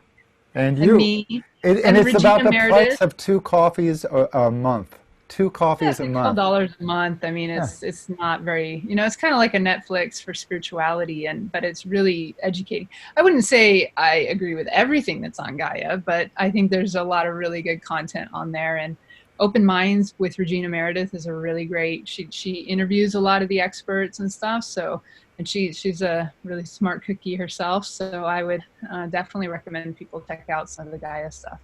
and And you me and and it's Regina about the Meredith. price of 2 coffees a month. Two Yeah, coffees it's a like month. $12 a month. I mean, Yeah. it's not very, it's kind of like a Netflix for spirituality, but it's really educating. I wouldn't say I agree with everything that's on Gaia, but I think there's a lot of really good content on there. And Open Minds with Regina Meredith is a really great. She interviews a lot of the experts and stuff. So, and she's a really smart cookie herself. So I would definitely recommend people check out some of the Gaia stuff.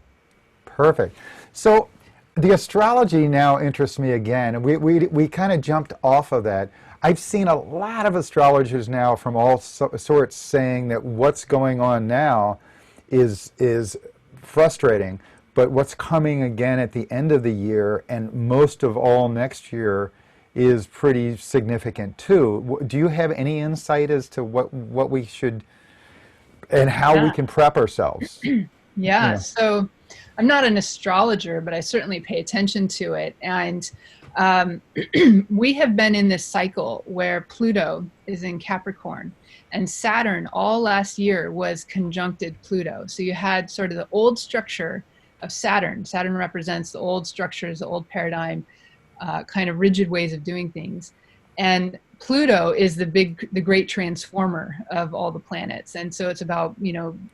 Perfect. So the astrology now interests me again. We kind of jumped off of that. I've seen a lot of astrologers now from all sorts saying that what's going on now is frustrating, but what's coming again at the end of the year and most of all next year is pretty significant too. Do you have any insight as to what we should and how we can prep ourselves? Yeah. So I'm not an astrologer, but I certainly pay attention to it. And we have been in this cycle where Pluto is in Capricorn and Saturn all last year was conjuncted Pluto. So you had sort of the old structure of Saturn. Saturn represents the old structures, the old paradigm, kind of rigid ways of doing things. And Pluto is the great transformer of all the planets. And so it's about,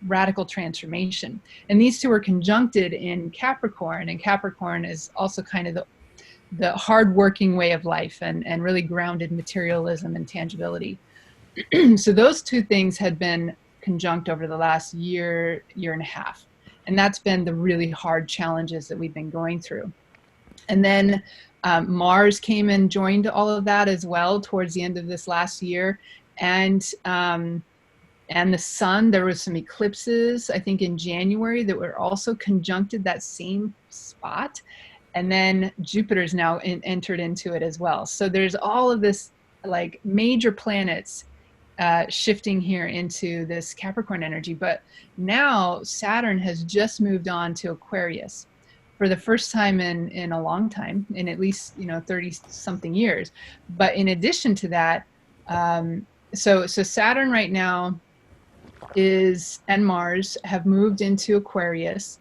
radical transformation. And these two are conjuncted in Capricorn, and Capricorn is also kind of the hardworking way of life and really grounded materialism and tangibility. So those two things had been conjunct over the last year and a half. And that's been the really hard challenges that we've been going through. And then Mars came and joined all of that as well towards the end of this last year. And the sun, there was some eclipses, I think in January, that were also conjuncted that same spot. And then Jupiter's now entered into it as well. So there's all of this like major planets shifting here into this Capricorn energy. But now Saturn has just moved on to Aquarius for the first time in a long time, in at least 30 something years. But in addition to that, so Saturn right now and Mars have moved into Aquarius,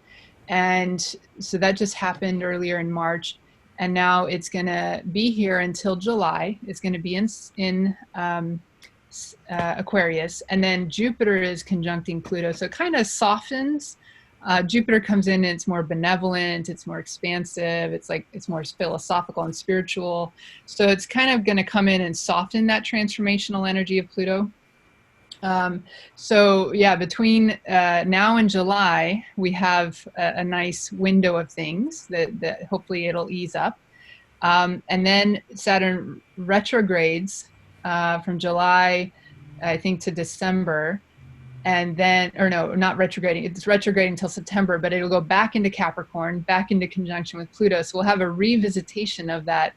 and so that just happened earlier in March, and now it's going to be here until July. It's going to be in Aquarius, and then Jupiter is conjuncting Pluto, so it kind of softens. Jupiter comes in and it's more benevolent, it's more expansive, it's more philosophical and spiritual. So it's kind of going to come in and soften that transformational energy of Pluto. So yeah, between now and July, we have a nice window of things that hopefully it'll ease up. And then Saturn retrogrades from July, I think, to December. and then, or no, not retrograding, it's retrograding until September, but it'll go back into Capricorn, back into conjunction with Pluto. So we'll have a revisitation of that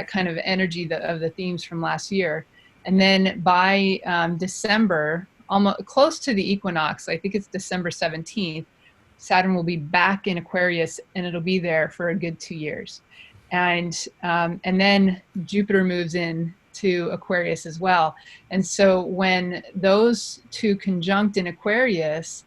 kind of energy of the themes from last year. And then by December, almost close to the equinox, I think it's December 17th, Saturn will be back in Aquarius, and it'll be there for a good 2 years. And then Jupiter moves in to Aquarius as well. And so when those two conjunct in Aquarius,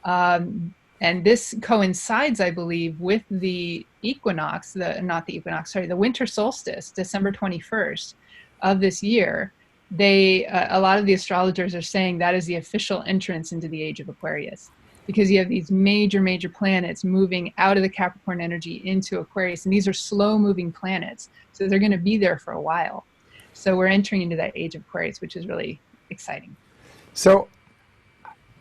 and this coincides, I believe, with the equinox, the winter solstice, December 21st of this year, a lot of the astrologers are saying that is the official entrance into the age of Aquarius, because you have these major planets moving out of the Capricorn energy into Aquarius, and these are slow moving planets, so they're going to be there for a while. So we're entering into that age of Aquarius, which is really exciting. So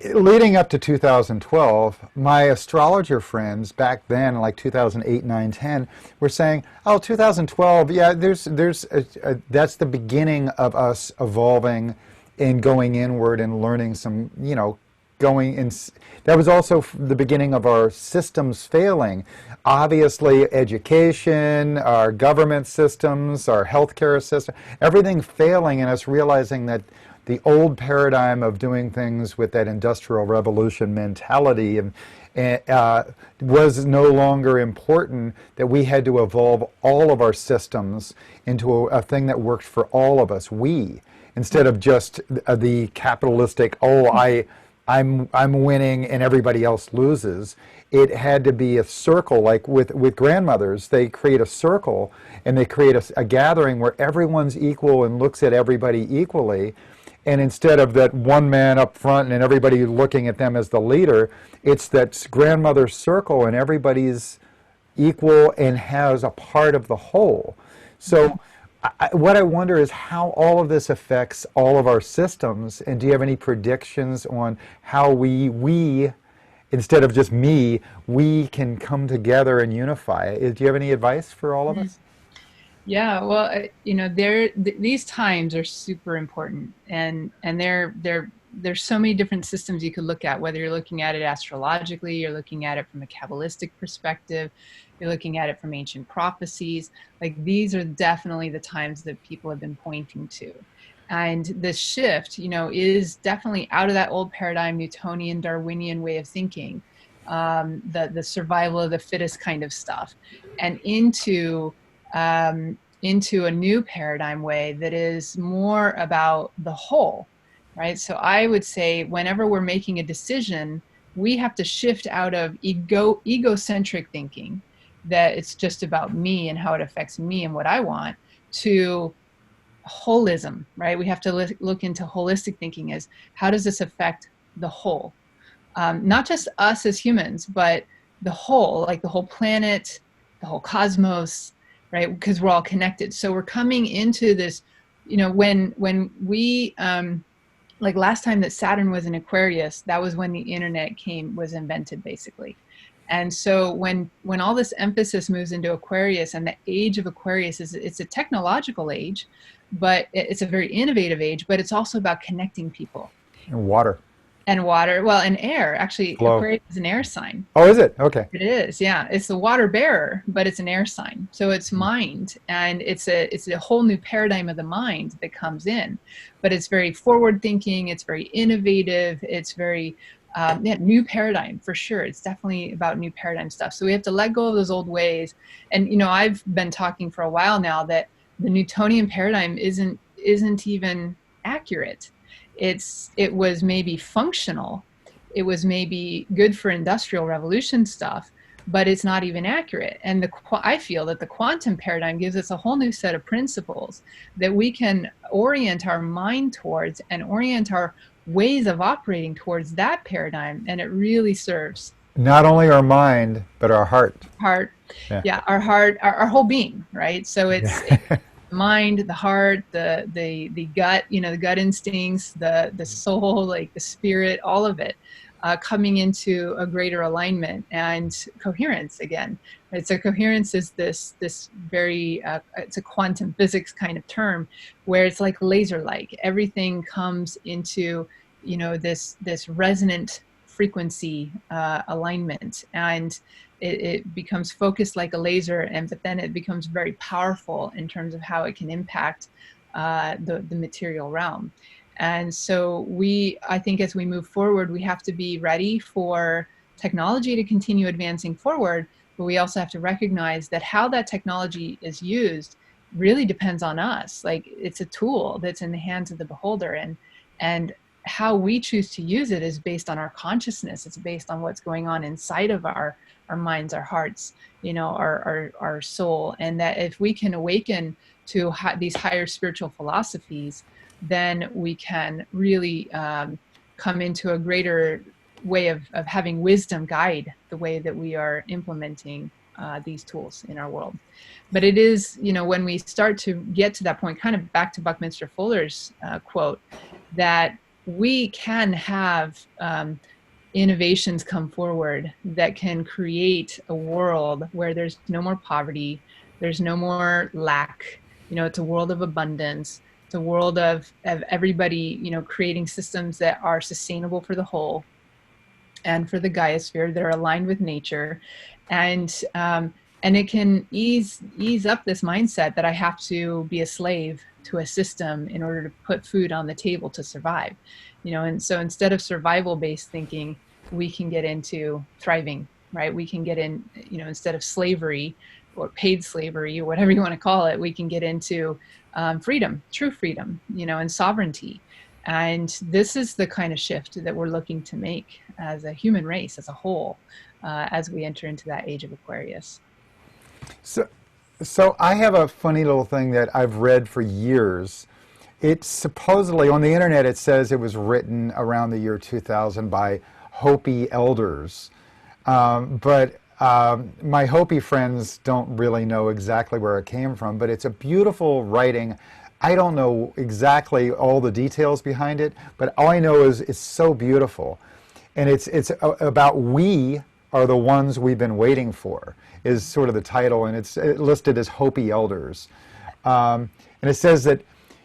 leading up to 2012, my astrologer friends back then, like 2008, 9, 10, were saying, oh, 2012, yeah, that's the beginning of us evolving and going inward and learning some, going in. That was also the beginning of our systems failing. Obviously, education, our government systems, our healthcare system, everything failing, and us realizing that the old paradigm of doing things with that industrial revolution mentality was no longer important, that we had to evolve all of our systems into a thing that worked for all of us, instead of just the capitalistic, I'm winning and everybody else loses. It had to be a circle, like with grandmothers. They create a circle and they create a gathering where everyone's equal and looks at everybody equally. And instead of that one man up front and everybody looking at them as the leader, it's that grandmother circle and everybody's equal and has a part of the whole. So what I wonder is how all of this affects all of our systems, and do you have any predictions on how we instead of just me, we can come together and unify? Do you have any advice for all of us? Yeah, well, these times are super important, and there's so many different systems you could look at, whether you're looking at it astrologically, you're looking at it from a Kabbalistic perspective, you're looking at it from ancient prophecies. Like, these are definitely the times that people have been pointing to. And the shift, is definitely out of that old paradigm, Newtonian, Darwinian way of thinking, the survival of the fittest kind of stuff, and into a new paradigm way that is more about the whole, right? So I would say whenever we're making a decision, we have to shift out of egocentric thinking, that it's just about me and how it affects me and what I want, to holism, right? We have to look into holistic thinking as, how does this affect the whole? Not just us as humans, but the whole, like the whole planet, the whole cosmos, right? Because we're all connected. So we're coming into this, when we, like last time that Saturn was in Aquarius, that was when the internet was invented, basically. And so when all this emphasis moves into Aquarius, and the age of Aquarius it's a technological age, but it's a very innovative age, but it's also about connecting people. And water. Well, and air. Actually, Flow. Aquarius is an air sign. Oh, is it? Okay. It is, yeah. It's the water bearer, but it's an air sign. So it's mind, and it's a whole new paradigm of the mind that comes in. But it's very forward thinking. It's very innovative. It's very new paradigm for sure. It's definitely about new paradigm stuff. So we have to let go of those old ways. And I've been talking for a while now that the Newtonian paradigm isn't even accurate. It was maybe functional. It was maybe good for industrial revolution stuff, but it's not even accurate. And I feel that the quantum paradigm gives us a whole new set of principles that we can orient our mind towards and orient our ways of operating towards that paradigm. And it really serves not only our mind, but our heart. Yeah, our heart, our whole being, right? So it's mind, the heart, the gut, the gut instincts, the soul, like the spirit, all of it coming into a greater alignment and coherence again. Right? So coherence is this very, it's a quantum physics kind of term, where it's like laser-like. Everything comes into this resonant frequency alignment, and it becomes focused like a laser, but then it becomes very powerful in terms of how it can impact the material realm. And so I think as we move forward, we have to be ready for technology to continue advancing forward, but we also have to recognize that how that technology is used really depends on us. Like, it's a tool that's in the hands of the beholder, and how we choose to use it is based on our consciousness. It's based on what's going on inside of our minds, our hearts, our soul. And that if we can awaken to these higher spiritual philosophies, then we can really come into a greater way of having wisdom guide the way that we are implementing these tools in our world. But it is, when we start to get to that point, kind of back to Buckminster Fuller's quote, that we can have innovations come forward that can create a world where there's no more poverty, there's no more lack. It's a world of abundance. It's a world of everybody, creating systems that are sustainable for the whole and for the Gaia sphere. They're aligned with nature, and it can ease up this mindset that I have to be a slave to a system in order to put food on the table to survive. And so instead of survival-based thinking, we can get into thriving, right? We can get in, instead of slavery or paid slavery or whatever you want to call it, we can get into freedom, true freedom, and sovereignty. And this is the kind of shift that we're looking to make as a human race, as a whole, as we enter into that age of Aquarius. So I have a funny little thing that I've read for years. It's supposedly, on the internet, it says it was written around the year 2000 by Hopi elders. But my Hopi friends don't really know exactly where it came from, but it's a beautiful writing. I don't know exactly all the details behind it, but all I know is it's so beautiful. And it's about we are the ones we've been waiting for, is sort of the title, and it's listed as Hopi elders. And it says that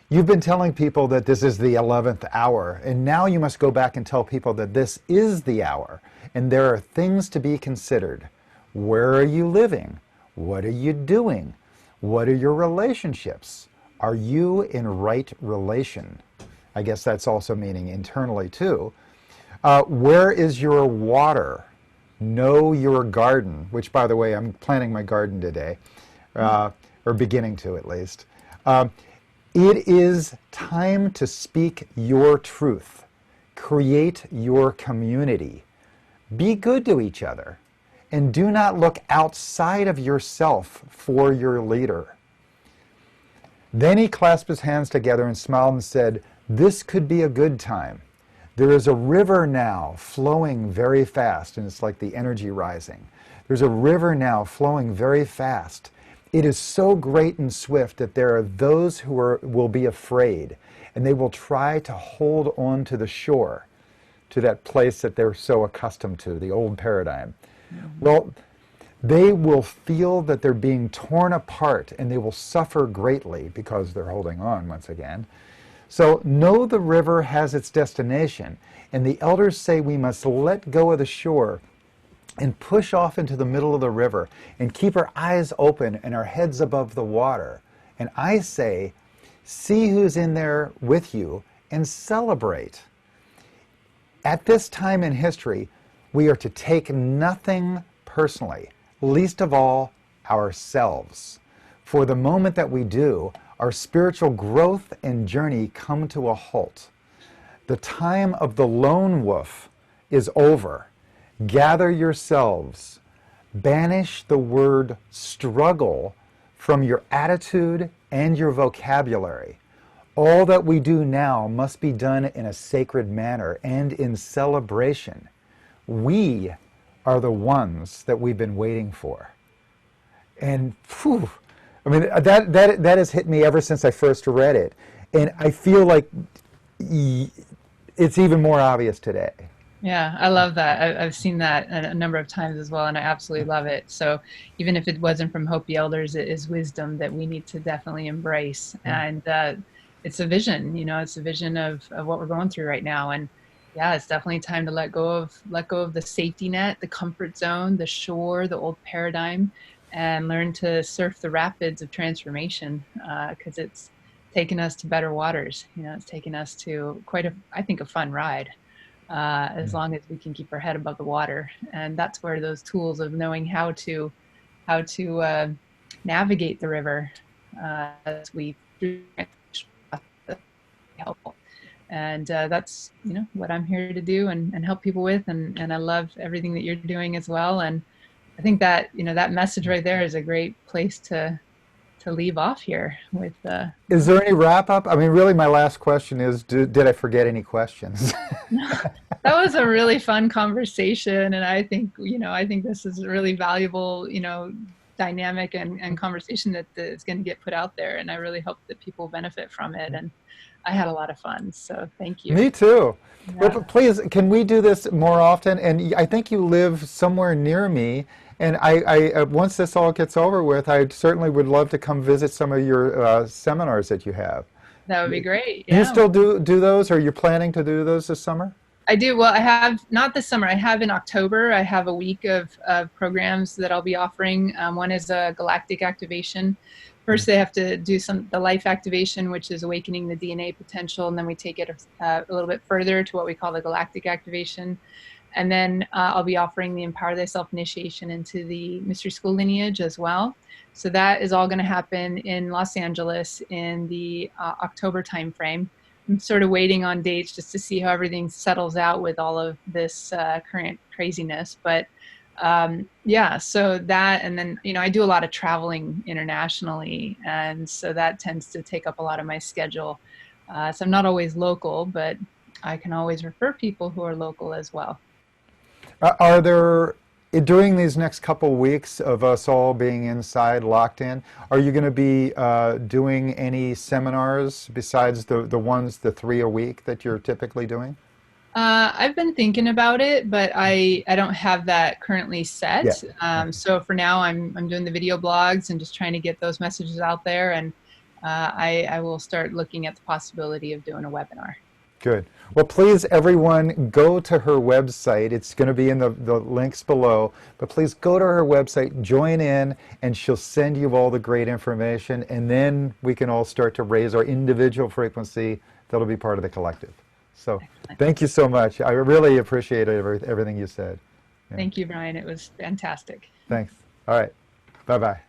you've been telling people that this is the 11th hour, and now you must go back and tell people that this is the hour, and there are things to be considered. Where are you living? What are you doing? What are your relationships? Are you in right relation? I guess that's also meaning internally too. Where is your water? Know your garden, which, by the way, I'm planting my garden today, or beginning to at least. It is time to speak your truth. Create your community. Be good to each other. And do not look outside of yourself for your leader. Then he clasped his hands together and smiled and said, "This could be a good time. There is a river now flowing very fast," and it's like the energy rising. There's a river now flowing very fast. It is so great and swift that there are those who will be afraid, and they will try to hold on to the shore, to that place that they're so accustomed to, the old paradigm. Well, they will feel that they're being torn apart, and they will suffer greatly because they're holding on once again. So know the river has its destination, and the elders say we must let go of the shore and push off into the middle of the river and keep our eyes open and our heads above the water. And I say, see who's in there with you and celebrate. At this time in history, we are to take nothing personally, least of all ourselves. For the moment that we do, our spiritual growth and journey come to a halt. The time of the lone wolf is over. Gather yourselves. Banish the word struggle from your attitude and your vocabulary. All that we do now must be done in a sacred manner and in celebration. We are the ones that we've been waiting for. And phew, I mean, that has hit me ever since I first read it. And I feel like it's even more obvious today. Yeah, I love that. I've seen that a number of times as well, and I absolutely love it. So even if it wasn't from Hopi elders, it is wisdom that we need to definitely embrace. And it's a vision, it's a vision of what we're going through right now. And Yeah, it's definitely time to let go of the safety net, the comfort zone, the shore, the old paradigm, and learn to surf the rapids of transformation, because it's taken us to better waters. It's taken us to I think, a fun ride, as long as we can keep our head above the water. And that's where those tools of knowing how to navigate the river, as we helpful. And that's what I'm here to do, and help people with, and I love everything that you're doing as well. And I think that that message right there is a great place to leave off here with. Is there any wrap up? I mean, really, my last question is, did I forget any questions? That was a really fun conversation, and I think this is a really valuable dynamic and conversation that is going to get put out there, and I really hope that people benefit from it. And I had a lot of fun, so thank you. Me too. Yeah. Well, please, can we do this more often? And I think you live somewhere near me, and I once this all gets over with, I certainly would love to come visit some of your seminars that you have. That would be great. Yeah. You still do those, or you're planning to do those this summer? I do. Well, I have, not this summer, I have in October, I have a week of programs that I'll be offering. One is a Galactic Activation. First, they have to do the life activation, which is awakening the DNA potential, and then we take it a little bit further to what we call the Galactic Activation. And then I'll be offering the Empower Thyself initiation into the Mystery School lineage as well. So that is all going to happen in Los Angeles in the October timeframe. I'm sort of waiting on dates just to see how everything settles out with all of this current craziness. But yeah, so that, and then, I do a lot of traveling internationally, and so that tends to take up a lot of my schedule. So I'm not always local, but I can always refer people who are local as well. Are there, during these next couple weeks of us all being inside, locked in, are you going to be doing any seminars besides the 3 a week that you're typically doing? I've been thinking about it, but I don't have that currently set. Yeah. So for now, I'm doing the video blogs and just trying to get those messages out there. And I will start looking at the possibility of doing a webinar. Good. Well, please, everyone, go to her website. It's going to be in the links below. But please go to her website, join in, and she'll send you all the great information. And then we can all start to raise our individual frequency that'll be part of the collective. So thank you so much. I really appreciate everything you said. Yeah. Thank you, Brian. It was fantastic. Thanks. All right. Bye-bye.